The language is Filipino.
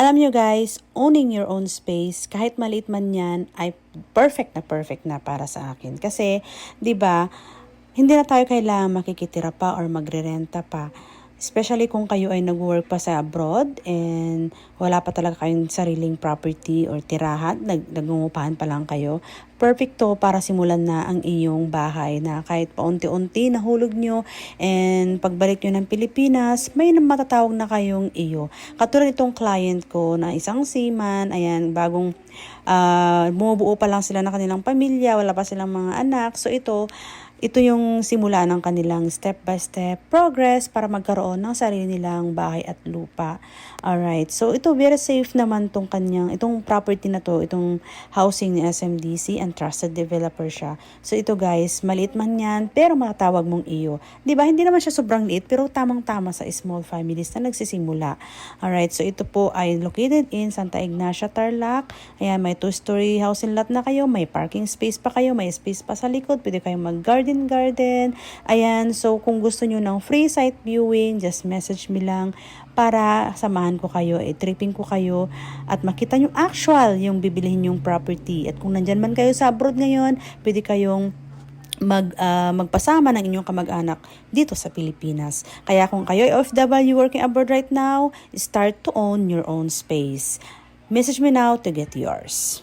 Alam nyo guys, owning your own space, kahit maliit man yan, ay perfect na para sa akin. Kasi, di ba, hindi na tayo kailangan makikitira pa or magrerenta pa. Especially kung kayo ay nag-work pa sa abroad and wala pa talaga kayong sariling property or tirahan, nagungupahan pa lang kayo. Perfect to para simulan na ang iyong bahay na kahit paunti-unti nahulog nyo and pagbalik nyo ng Pilipinas, may matatawag na kayong iyo. Katulad itong client ko na isang seaman, ayan, bagong bumubuo pa lang sila ng kanilang pamilya, wala pa silang mga anak. So ito yung simula ng kanilang step-by-step progress para magkaroon ng sarili nilang bahay at lupa. Alright, so ito very safe naman itong property na to, itong housing ni SMDC and trusted developer siya. So ito guys, maliit man yan, pero matatawag mong iyo. Diba, hindi naman siya sobrang liit, pero tamang-tama sa small families na nagsisimula. Alright, so ito po ay located in Santa Ignacia, Tarlac. Ayan, may 2-story housing lot na kayo, may parking space pa kayo, may space pa sa likod, pwede kayong mag-garden. Ayan, so kung gusto nyo ng free site viewing, just message me lang para samahan ko kayo, tripping ko kayo at makita nyo yung bibilihin yung property. At kung nandyan man kayo sa abroad ngayon, pwede kayong magpasama ng inyong kamag-anak dito sa Pilipinas. Kaya kung kayo ay OFW working abroad right now, start to own your own space. Message me now to get yours.